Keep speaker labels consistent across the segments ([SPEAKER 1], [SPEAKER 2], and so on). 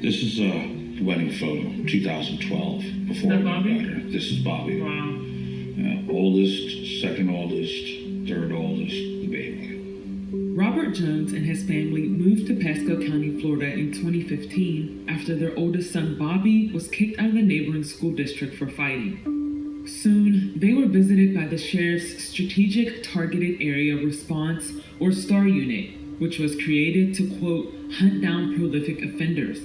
[SPEAKER 1] This is a wedding photo, 2012, before I got here. This is Bobby.
[SPEAKER 2] Wow.
[SPEAKER 1] Oldest, second oldest, third oldest, the baby.
[SPEAKER 2] Robert Jones and his family moved to Pasco County, Florida in 2015 after their oldest son Bobby was kicked out of the neighboring school district for fighting. Soon, they were visited by the sheriff's Strategic Targeted Area Response, or STAR unit, which was created to, quote, hunt down prolific offenders.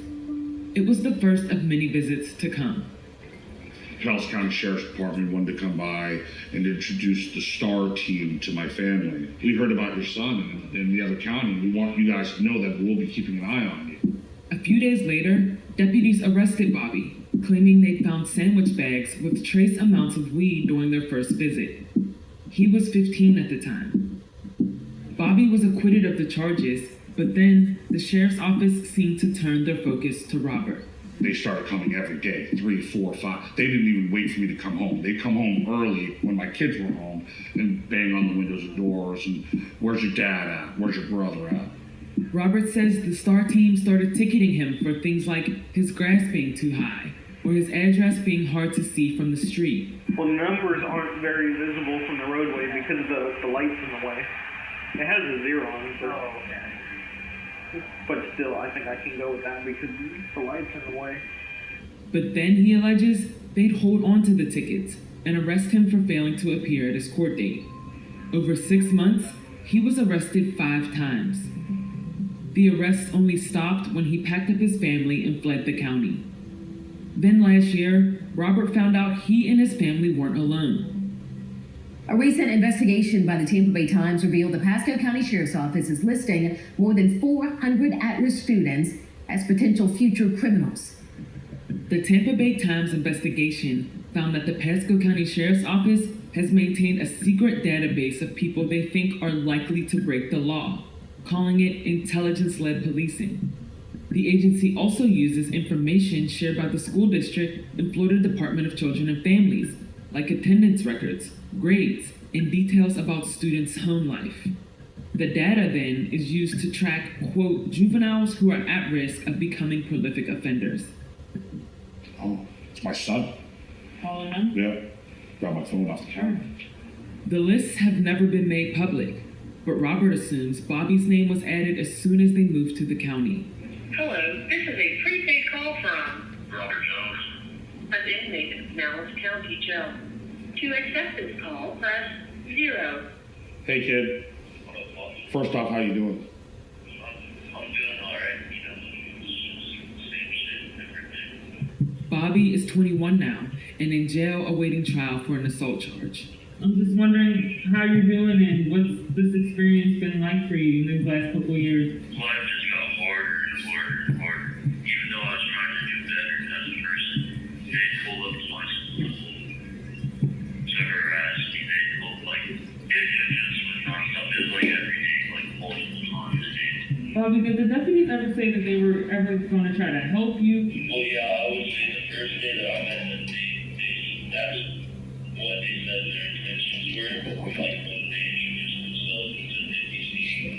[SPEAKER 2] It was the first of many visits to come.
[SPEAKER 1] Pasco County Sheriff's Department wanted to come by and introduce the STAR team to my family. We heard about your son in the other county. We want you guys to know that we'll be keeping an eye on you.
[SPEAKER 2] A few days later, deputies arrested Bobby, claiming they'd found sandwich bags with trace amounts of weed during their first visit. He was 15 at the time. Bobby was acquitted of the charges, but then the sheriff's office seemed to turn their focus to Robert.
[SPEAKER 1] They started coming every day, 3, 4, 5. They didn't even wait for me to come home. They'd come home early when my kids were home and bang on the windows and doors and, where's your dad at? Where's your brother at?
[SPEAKER 2] Robert says the STAR team started ticketing him for things like his grass being too high or his address being hard to see from the street.
[SPEAKER 3] Well, the numbers aren't very visible from the roadway because the light's in the way. It has a 0 on it, but still, I think I can go with that because the light's in the way.
[SPEAKER 2] But then, he alleges, they'd hold on to the tickets and arrest him for failing to appear at his court date. Over 6 months, he was arrested 5 times. The arrests only stopped when he packed up his family and fled the county. Then last year, Robert found out he and his family weren't alone.
[SPEAKER 4] A recent investigation by the Tampa Bay Times revealed the Pasco County Sheriff's Office is listing more than 400 at-risk students as potential future criminals.
[SPEAKER 2] The Tampa Bay Times investigation found that the Pasco County Sheriff's Office has maintained a secret database of people they think are likely to break the law, calling it intelligence-led policing. The agency also uses information shared by the school district and Florida Department of Children and Families, like attendance records, grades, and details about students' home life. The data then is used to track, quote, juveniles who are at risk of becoming prolific offenders.
[SPEAKER 1] Oh, it's my son.
[SPEAKER 2] Calling him?
[SPEAKER 1] Yeah. Got my phone off the camera.
[SPEAKER 2] The lists have never been made public, but Robert assumes Bobby's name was added as soon as they moved to the county.
[SPEAKER 5] Hello, this is a prepaid call from Robert Jones, an inmate at Dallas County Jail. To accept this call, press 0.
[SPEAKER 1] Hey, kid. First off, how you doing?
[SPEAKER 5] I'm doing all right. Same shit, everything.
[SPEAKER 2] Bobby is 21 now and in jail awaiting trial for an assault charge. I'm just wondering how you're doing and what's this experience been like for you in these last couple of years?
[SPEAKER 5] Life just got harder and harder and harder. Even though I was trying to do better as a person, they pulled up my to harass me. They pulled it just was nonstop. It was every day, multiple times a day.
[SPEAKER 2] Bobby, did the deputies ever say that they were ever going to try to help you?
[SPEAKER 5] Well, yeah, I would say the first day that I met them, that's what they said their intentions were. When they introduced themselves and said they'd be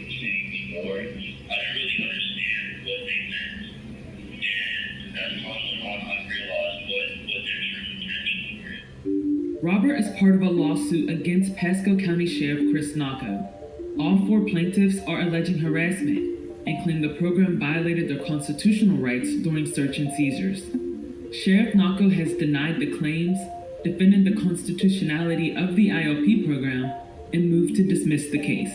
[SPEAKER 5] seeing me more, I didn't really understand what they meant. And as time went on, I realized what their true intentions were.
[SPEAKER 2] Robert is part of a lawsuit against Pasco County Sheriff Chris Nocco. All 4 plaintiffs are alleging harassment and claim the program violated their constitutional rights during search and seizures. Sheriff Nocco has denied the claims, defended the constitutionality of the IOP program, and moved to dismiss the case.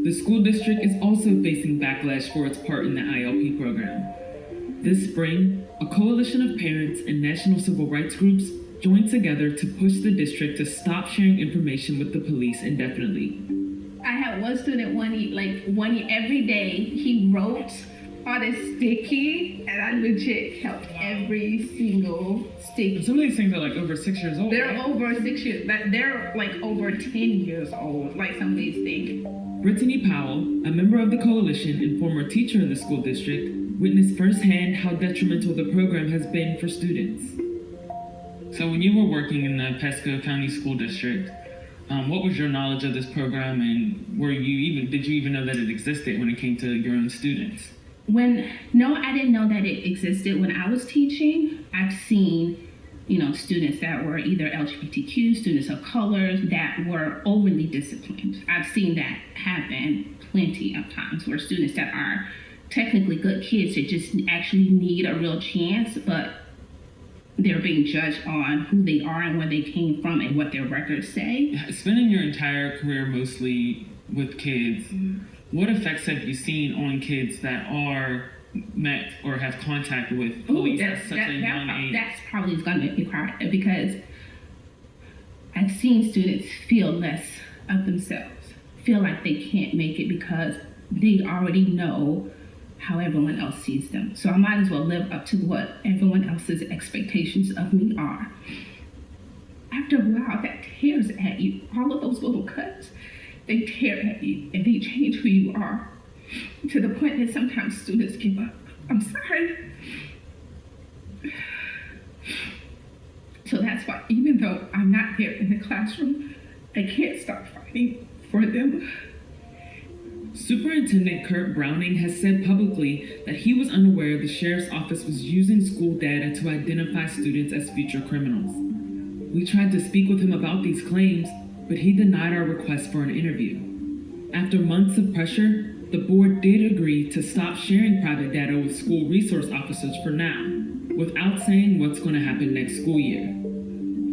[SPEAKER 2] The school district is also facing backlash for its part in the IOP program. This spring, a coalition of parents and national civil rights groups joined together to push the district to stop sharing information with the police indefinitely.
[SPEAKER 6] I had one student one year every day he wrote on a sticky, and I legit helped every single sticky.
[SPEAKER 2] Some of these things are over 6 years old.
[SPEAKER 6] They're
[SPEAKER 2] right?
[SPEAKER 6] over 6 years. They're over 10 years old. Some of these things.
[SPEAKER 2] Brittany Powell, a member of the coalition and former teacher in the school district, witnessed firsthand how detrimental the program has been for students. So when you were working in the Pasco County School District, What was your knowledge of this program, and did you even know that it existed when it came to your own students?
[SPEAKER 6] No, I didn't know that it existed. When I was teaching, I've seen, students that were either LGBTQ, students of color that were overly disciplined. I've seen that happen plenty of times where students that are technically good kids that just actually need a real chance, but they're being judged on who they are and where they came from and what their records say.
[SPEAKER 2] Spending your entire career mostly with kids, what effects have you seen on kids that are met or have contact with police at such a young age?
[SPEAKER 6] That's probably going to make me cry because I've seen students feel less of themselves, feel like they can't make it because they already know how everyone else sees them. So I might as well live up to what everyone else's expectations of me are. After a while, that tears at you. All of those little cuts, they tear at you and they change who you are to the point that sometimes students give up. I'm sorry. So that's why, even though I'm not there in the classroom, I can't stop fighting for them.
[SPEAKER 2] Superintendent Kurt Browning has said publicly that he was unaware the sheriff's office was using school data to identify students as future criminals. We tried to speak with him about these claims, but he denied our request for an interview. After months of pressure, the board did agree to stop sharing private data with school resource officers for now, without saying what's going to happen next school year.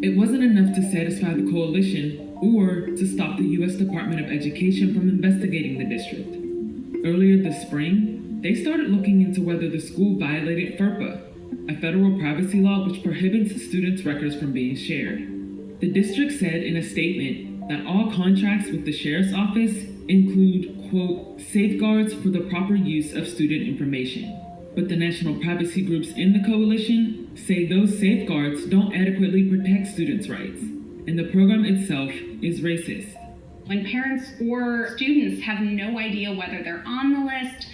[SPEAKER 2] It wasn't enough to satisfy the coalition or to stop the U.S. Department of Education from investigating the district. Earlier this spring, they started looking into whether the school violated FERPA, a federal privacy law which prohibits students' records from being shared. The district said in a statement that all contracts with the sheriff's office include, quote, safeguards for the proper use of student information. But the national privacy groups in the coalition say those safeguards don't adequately protect students' rights, and the program itself is racist.
[SPEAKER 7] When parents or students have no idea whether they're on the list,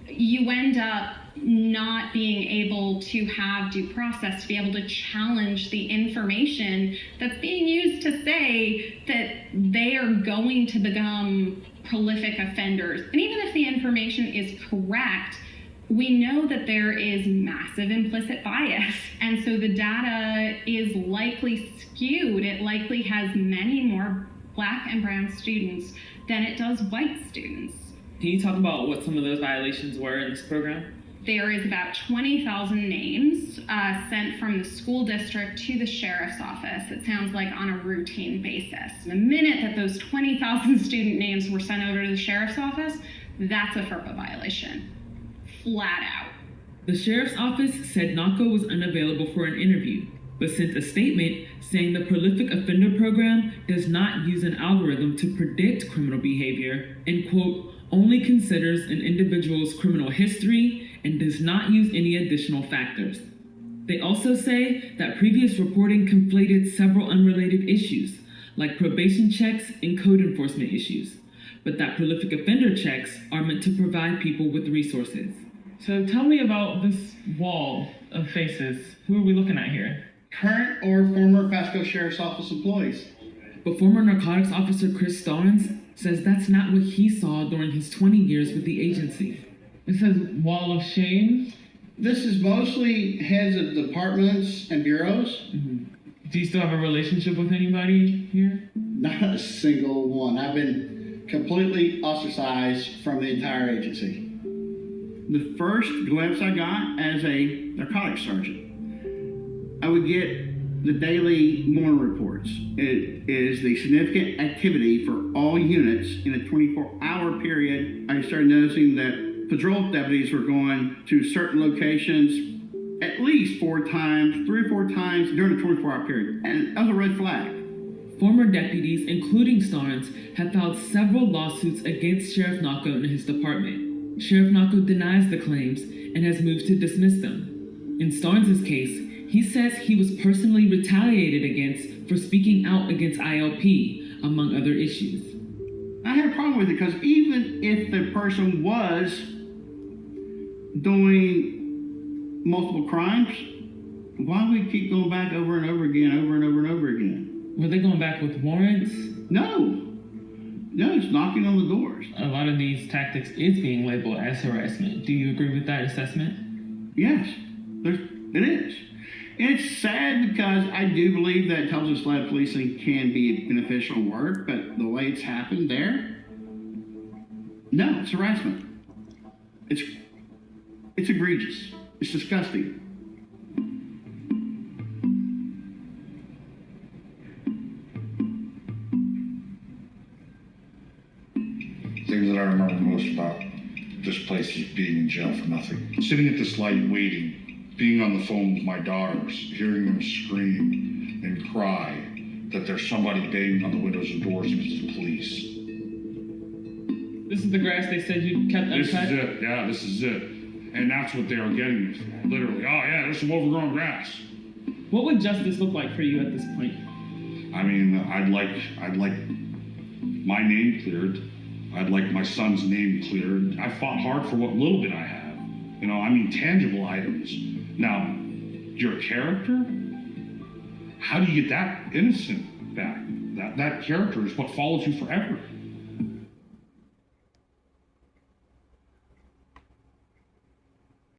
[SPEAKER 7] you end up not being able to have due process to be able to challenge the information that's being used to say that they are going to become prolific offenders. And even if the information is correct, we know that there is massive implicit bias. And so the data is likely skewed. It likely has many more Black and brown students than it does white students.
[SPEAKER 2] Can you talk about what some of those violations were in this program?
[SPEAKER 7] There is about 20,000 names sent from the school district to the sheriff's office. It sounds like on a routine basis. The minute that those 20,000 student names were sent over to the sheriff's office, that's a FERPA violation. Flat out.
[SPEAKER 2] The sheriff's office said Nocco was unavailable for an interview, but sent a statement saying the prolific offender program does not use an algorithm to predict criminal behavior and, quote, only considers an individual's criminal history and does not use any additional factors. They also say that previous reporting conflated several unrelated issues, like probation checks and code enforcement issues, but that prolific offender checks are meant to provide people with resources. So tell me about this wall of faces. Who are we looking at here?
[SPEAKER 8] Current or former Pasco Sheriff's Office employees.
[SPEAKER 2] But former narcotics officer Chris Starnes says that's not what he saw during his 20 years with the agency. It says wall of shame.
[SPEAKER 8] This is mostly heads of departments and bureaus.
[SPEAKER 2] Mm-hmm. Do you still have a relationship with anybody here?
[SPEAKER 8] Not a single one. I've been completely ostracized from the entire agency. The first glimpse I got as a narcotics sergeant, I would get the daily morning reports. It is the significant activity for all units in a 24-hour period. I started noticing that patrol deputies were going to certain locations at least 3 or 4 times during the 24-hour period. And that was a red flag.
[SPEAKER 2] Former deputies, including Starnes, have filed several lawsuits against Sheriff Nocco and his department. Sheriff Nocco denies the claims and has moved to dismiss them. In Starnes' case, he says he was personally retaliated against for speaking out against ILP, among other issues.
[SPEAKER 8] I had a problem with it because even if the person was doing multiple crimes, why would we keep going back over and over again, over and over and over again?
[SPEAKER 2] Were they going back with warrants?
[SPEAKER 8] No, it's knocking on the doors.
[SPEAKER 2] A lot of these tactics is being labeled as harassment. Do you agree with that assessment?
[SPEAKER 8] Yes, it is. And it's sad because I do believe that intelligence-led policing can be beneficial work, but the way it's happened there, no, it's harassment. It's egregious. It's disgusting.
[SPEAKER 1] Things that I remember most about this place is being in jail for nothing. Sitting at this light waiting, being on the phone with my daughters, hearing them scream and cry that there's somebody banging on the windows and doors and it's the police.
[SPEAKER 2] This is the grass they said you kept uncut?
[SPEAKER 1] This is it, yeah, this is it. And that's what they are getting me for. Literally, oh yeah, there's some overgrown grass.
[SPEAKER 2] What would justice look like for you at this point?
[SPEAKER 1] I mean, I'd like my name cleared. I'd like my son's name cleared. I fought hard for what little bit I have. You know, I mean, tangible items. Now, your character? How do you get that innocent back? That character is what follows you forever.